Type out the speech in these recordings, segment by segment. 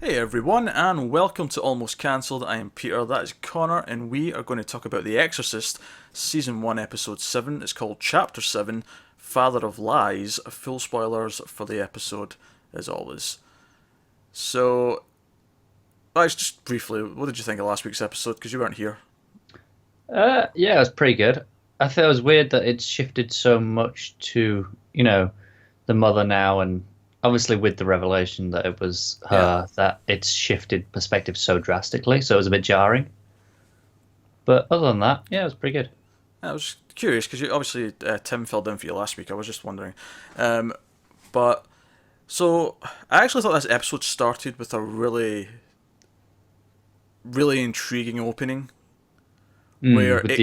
Hey everyone, and welcome to Almost Cancelled. I am Peter, that is Connor, and we are going to talk about The Exorcist, Season 1, Episode 7. It's called Chapter 7, Father of Lies. Full spoilers for the episode, as always. So, guys, just briefly, what did you think of last week's episode? Because you weren't here. Yeah, it was pretty good. I thought it was weird that it's shifted so much to, the mother now, and obviously with the revelation that it was Yeah. her, that it's shifted perspective so drastically, so it was a bit jarring. But other than that, yeah, it was pretty good. I was curious, because obviously Tim filled in for you last week. I was just wondering. Um, but, so, I actually thought this episode started with a really, really intriguing opening where With it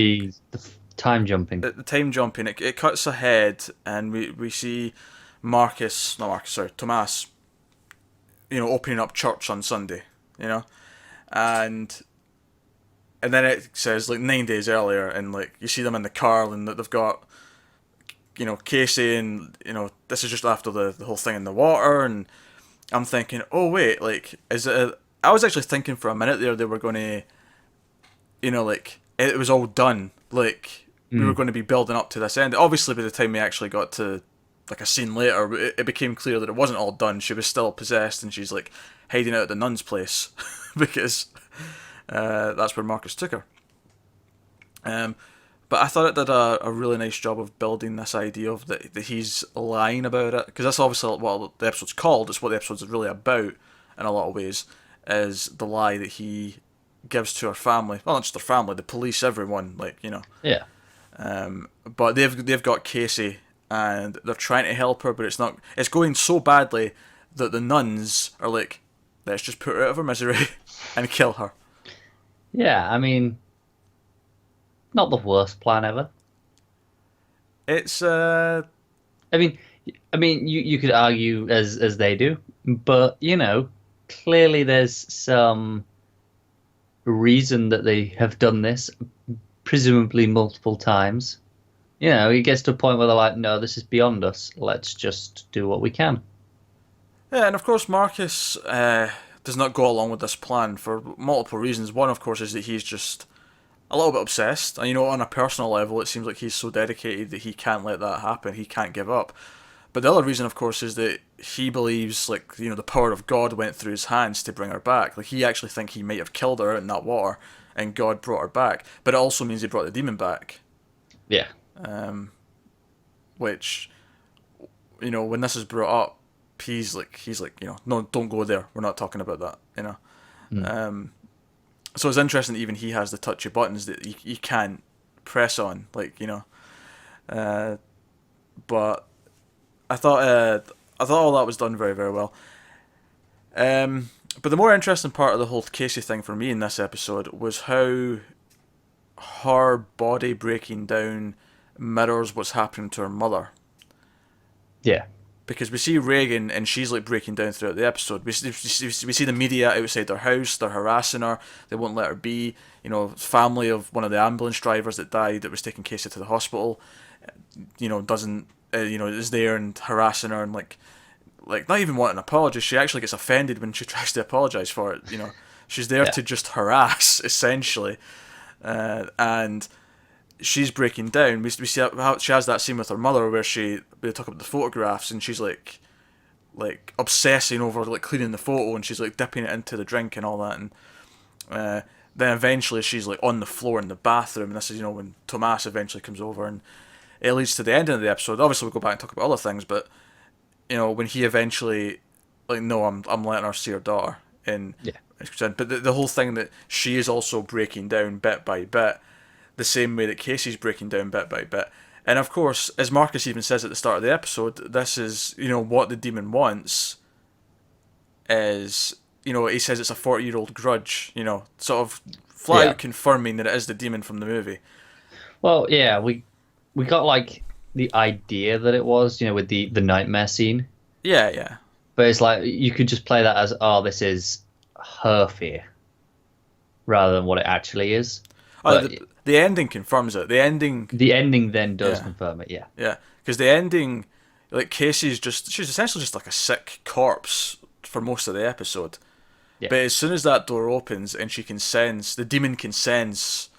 the time jumping. the time jumping, it cuts ahead, and we see Tomas, opening up church on Sunday, you know, and then it says like 9 days earlier, and like you see them in the car, and that they've got Casey, and this is just after the whole thing in the water, and I'm thinking, oh wait, like I was actually thinking for a minute there they were going to, like it was all done, like we were Mm, going to be building up to this end. Obviously, by the time we actually got to like a scene later, it became clear that it wasn't all done. She was still possessed, and she's like hiding out at the nun's place because that's where Marcus took her. Um, but I thought it did a really nice job of building this idea of that he's lying about it, because that's obviously what the episode's called. It's what the episode's really about in a lot of ways, is the lie that he gives to her family. Well, not just her family, the police, everyone. yeah. But they've got Casey, and they're trying to help her, but it's not. It's going so badly that the nuns are like, let's just put her out of her misery and kill her. Yeah, I mean, not the worst plan ever. It's I mean, you could argue as they do, but clearly there's some reason that they have done this, presumably multiple times. It gets to a point where they're like, no, this is beyond us. Let's just do what we can. Yeah, and of course Marcus does not go along with this plan for multiple reasons. One, of course, is that he's just a little bit obsessed, and on a personal level, it seems like he's so dedicated that he can't let that happen. He can't give up. But the other reason, of course, is that he believes, like, the power of God went through his hands to bring her back. Like, he actually think he might have killed her in that water, and God brought her back. But it also means he brought the demon back, Yeah. which, when this is brought up, he's like, no, don't go there. We're not talking about that. Mm. So it's interesting that even he has the touchy buttons that he can't press on, uh, but I thought all that was done very, very well. But the more interesting part of the whole Casey thing for me in this episode was how her body breaking down mirrors what's happening to her mother. Yeah. Because we see Regan, and she's like breaking down throughout the episode. We see the media outside her house. They're harassing her. They won't let her be. Family of one of the ambulance drivers that died, that was taking Casey to the hospital. Doesn't is there and harassing her, and like not even wanting an apology. She actually gets offended when she tries to apologize for it. She's there Yeah. to just harass, essentially, and she's breaking down. We see how she has that scene with her mother where they talk about the photographs, and she's like obsessing over like cleaning the photo, and she's like dipping it into the drink and all that, and then eventually she's like on the floor in the bathroom, and this is when Tomas eventually comes over, and it leads to the ending of the episode. Obviously we'll go back and talk about other things, but when he eventually, like, no, I'm letting her see her daughter, and Yeah. but the whole thing that she is also breaking down bit by bit, the same way that Casey's breaking down bit by bit. And of course, as Marcus even says at the start of the episode, this is, what the demon wants is, he says it's a 40-year-old grudge, sort of flat Yeah. out confirming that it is the demon from the movie. Well, yeah, we got like the idea that it was, with the nightmare scene, Yeah, yeah. but it's like you could just play that as, oh, this is her fear rather than what it actually is. Oh, But the ending confirms it. The ending, the ending then does yeah, confirm it. Yeah. yeah. Because the ending, like, she's essentially just like a sick corpse for most of the episode. Yeah. But as soon as that door opens and the demon can sense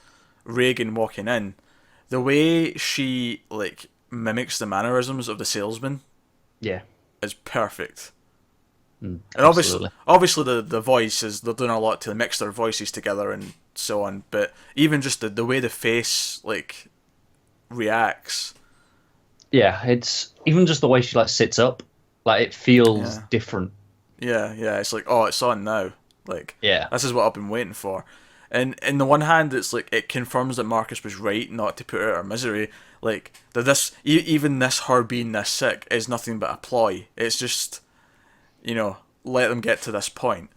Regan walking in, the way she like mimics the mannerisms of the salesman Yeah. is perfect. And Absolutely. obviously the voice is, they're doing a lot to mix their voices together and so on. But even just the way the face like reacts. Yeah, it's even just the way she like sits up, like it feels Yeah, different. yeah. It's like, oh, it's on now. Like, Yeah. this is what I've been waiting for. And in the one hand, it's like it confirms that Marcus was right not to put her out of misery. Like that, even this her being this sick is nothing but a ploy. It's just, let them get to this point.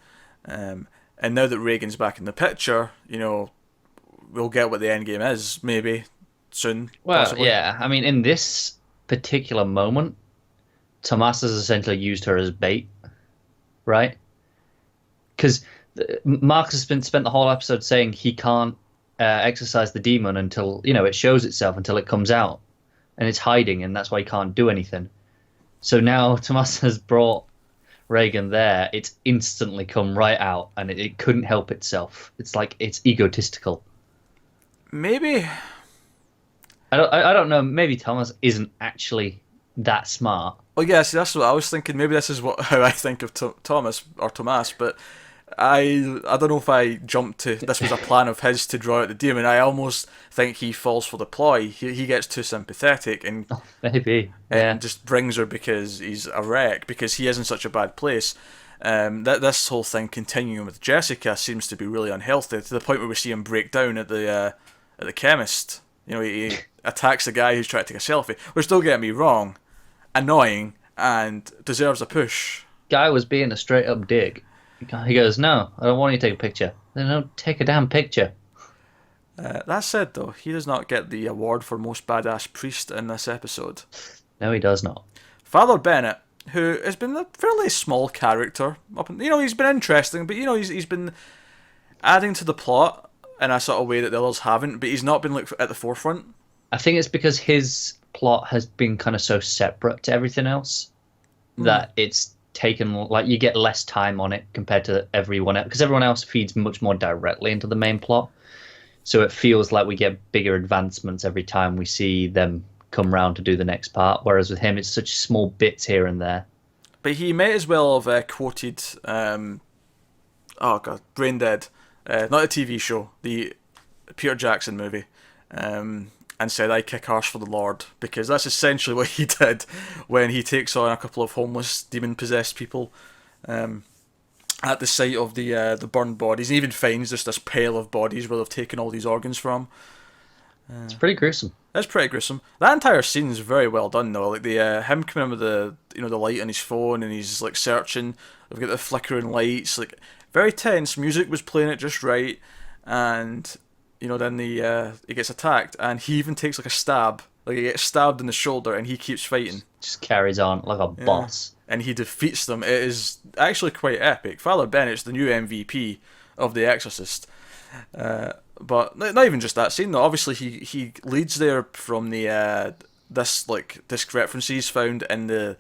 And now that Reagan's back in the picture, we'll get what the end game is, maybe soon, Well, possibly. yeah. I mean, in this particular moment, Tomas has essentially used her as bait, right? Because Marcus has been spent the whole episode saying he can't exercise the demon until it shows itself, until it comes out, and it's hiding, and that's why he can't do anything. So now Tomas has brought Reagan there. It's instantly come right out, and it couldn't help itself. It's like it's egotistical. Maybe. I don't know. Maybe Thomas isn't actually that smart. Oh yeah, see, that's what I was thinking. Maybe this is how I think of Thomas or Tomas, but I don't know if I jumped to this was a plan of his to draw out the demon. I almost think he falls for the ploy. He gets too sympathetic Maybe, yeah. and just brings her because he's a wreck, because he is in such a bad place. That this whole thing continuing with Jessica seems to be really unhealthy, to the point where we see him break down at the chemist. He attacks the guy who's trying to take a selfie. Which, don't get me wrong, annoying and deserves a push. Guy was being a straight up dick. He goes, "No, I don't want you to take a picture." Then don't take a damn picture. That said, though, he does not get the award for most badass priest in this episode. No, he does not. Father Bennett, who has been a fairly small character, he's been interesting, but he's been adding to the plot in a sort of way that the others haven't, but he's not been at the forefront. I think it's because his plot has been kind of so separate to everything else that it's taken, like, you get less time on it compared to everyone else, because everyone else feeds much more directly into the main plot. So it feels like we get bigger advancements every time we see them come round to do the next part, whereas with him it's such small bits here and there. But he might as well have quoted, oh god, Brain Dead, not a TV show, the Peter Jackson movie, and said, "I kick arse for the Lord," because that's essentially what he did when he takes on a couple of homeless, demon-possessed people at the site of the burned bodies. He even finds just this pile of bodies where they've taken all these organs from. It's pretty gruesome. That's pretty gruesome. That entire scene is very well done, though. Like the him coming in with the light on his phone, and he's like searching. We've got the flickering lights, like very tense. Music was playing it just right, and then he gets attacked, and he even takes like a stab. Like he gets stabbed in the shoulder, and he keeps fighting. Just carries on like a boss. And he defeats them. It is actually quite epic. Father Bennett's the new MVP of The Exorcist. But not even just that scene though. Obviously he leads there from the this like disc references found in the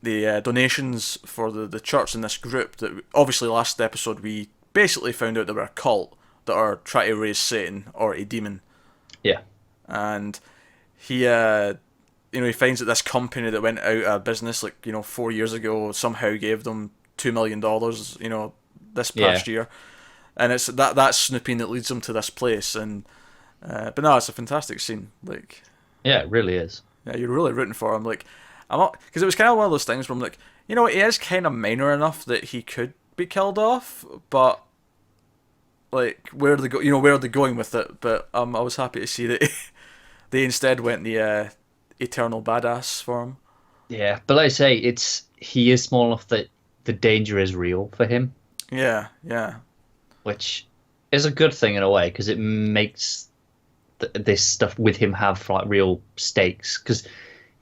donations for the church in this group. That obviously last episode we basically found out they were a cult that are trying to raise Satan or a demon. Yeah. And he he finds that this company that went out of business 4 years ago somehow gave them $2 million this past year. And it's that snooping that leads them to this place, and but no, it's a fantastic scene. Like, yeah, it really is. Yeah, you're really rooting for him. Like, I'm not, because it was kind of one of those things where I'm like, he is kind of minor enough that he could be killed off, but like, where are they where are they going with it? But I was happy to see that they instead went the eternal badass for him. Yeah, but like I say, he is small enough that the danger is real for him. Yeah. Which is a good thing in a way, because it makes this stuff with him have like real stakes. Because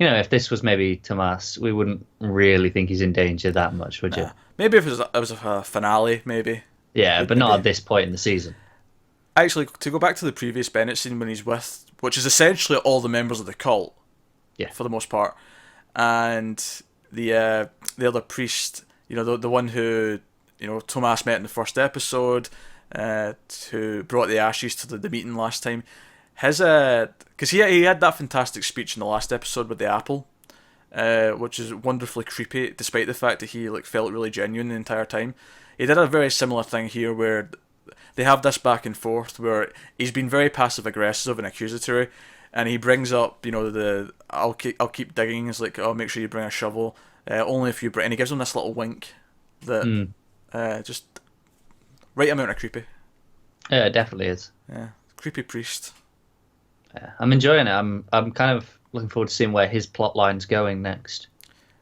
if this was maybe Tomas, we wouldn't really think he's in danger that much, would you? Maybe if it was a finale, maybe. Yeah, but not at this point in the season. Actually, to go back to the previous Bennett scene when he's with, which is essentially all the members of the cult, for the most part, and the other priest, the one who Tomas met in the first episode, who brought the ashes to the meeting last time. His because he had that fantastic speech in the last episode with the apple, which is wonderfully creepy, despite the fact that he felt really genuine the entire time. He did a very similar thing here, where they have this back and forth where he's been very passive aggressive and accusatory, and he brings up the I'll keep digging. It's like, oh, make sure you bring a shovel, only if you bring, and he gives him this little wink that just right amount of creepy. Yeah, it definitely is. Yeah, creepy priest. Yeah, I'm enjoying it. I'm kind of looking forward to seeing where his plot line's going next.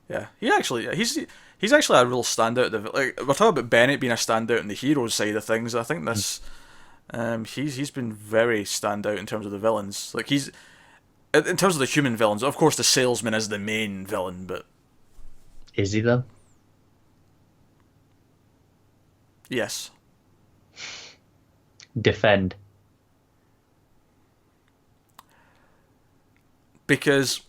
Yeah, he's actually a real standout. We're talking about Bennett being a standout in the heroes side of things. I think this, he's been very standout in terms of the villains. He's in terms of the human villains. Of course, the salesman is the main villain, but is he though? Yes. Defend. Because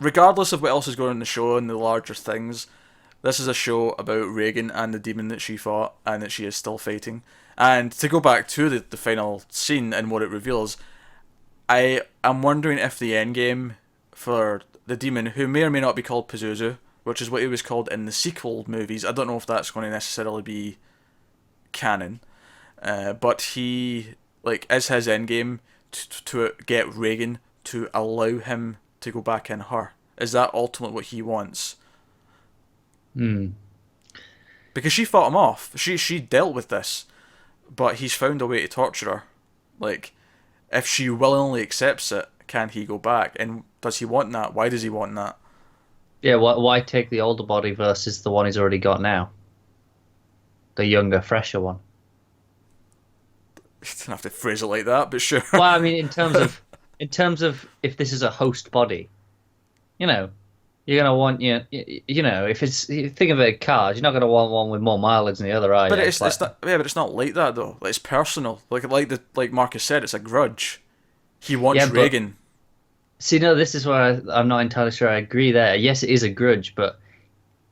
regardless of what else is going on in the show and the larger things, this is a show about Regan and the demon that she fought and that she is still fighting. And to go back to the final scene and what it reveals, I am wondering if the endgame for the demon, who may or may not be called Pazuzu, which is what he was called in the sequel movies, I don't know if that's going to necessarily be canon, but he is his endgame to get Regan to allow him to go back in her. Is that ultimately what he wants? Because she fought him off. She dealt with this, but he's found a way to torture her. If she willingly accepts it, can he go back? And does he want that? Why does he want that? Yeah, why take the older body versus the one he's already got now? The younger, fresher one. You don't have to phrase it like that, but sure. Well, I mean, in terms of if this is a host body, you're gonna want if you think of it as cars, you're not gonna want one with more mileage than the other, are you? But it's not like that though. It's personal. Like Marcus said, it's a grudge. He wants Regan. See, no, this is where I'm not entirely sure I agree there. Yes, it is a grudge, but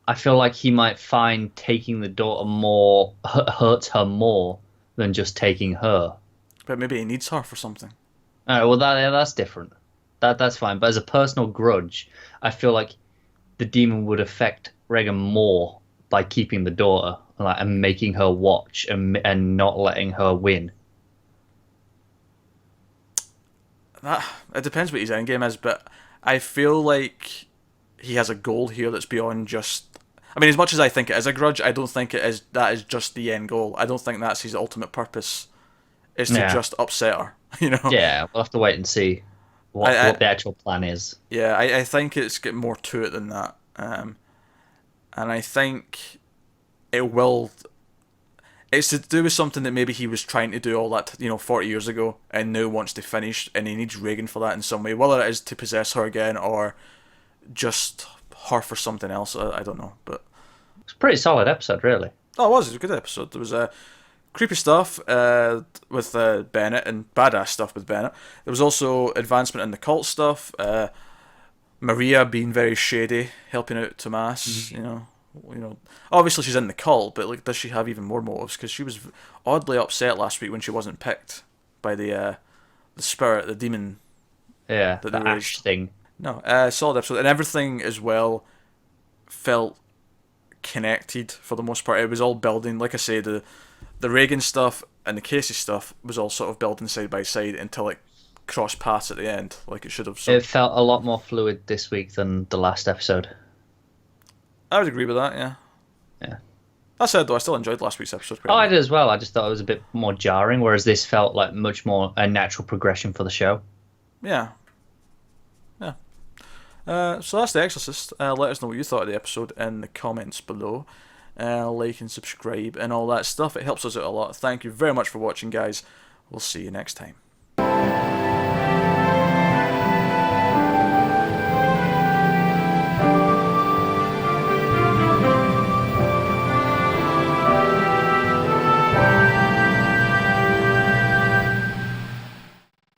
I feel like he might find taking the daughter more hurts her more than just taking her. But maybe he needs her for something. All right, well, that's different. That's fine. But as a personal grudge, I feel like the demon would affect Regan more by keeping the daughter and making her watch and not letting her win. It depends what his endgame is, but I feel like he has a goal here that's beyond just... I mean, as much as I think it is a grudge, I don't think that is just the end goal. I don't think that's his ultimate purpose, is to just upset her, Yeah, we'll have to wait and see what the actual plan is. Yeah, I think it's got more to it than that. And I think it will... It's to do with something that maybe he was trying to do all that, 40 years ago, and now wants to finish, and he needs Regan for that in some way. Whether it is to possess her again, or just her for something else, I don't know. But it's a pretty solid episode, really. Oh, it was a good episode. There was creepy stuff with Bennett, and badass stuff with Bennett. There was also advancement in the cult stuff. Maria being very shady, helping out Tomas. Obviously she's in the cult, but does she have even more motives? Because she was oddly upset last week when she wasn't picked by the spirit, the demon. Yeah, the ash thing. No, solid episode, and everything as well felt connected for the most part. It was all building, like I say, the Reagan stuff and the Casey stuff was all sort of building side by side until it crossed paths at the end, like it should have. It felt a lot more fluid this week than the last episode. I would agree with that, yeah. Yeah. That said, though, I still enjoyed last week's episode. I did as well. I just thought it was a bit more jarring, whereas this felt like much more a natural progression for the show. Yeah. So that's The Exorcist. Let us know what you thought of the episode in the comments below. Like and subscribe and all that stuff. It helps us out a lot. Thank you very much for watching, guys. We'll see you next time.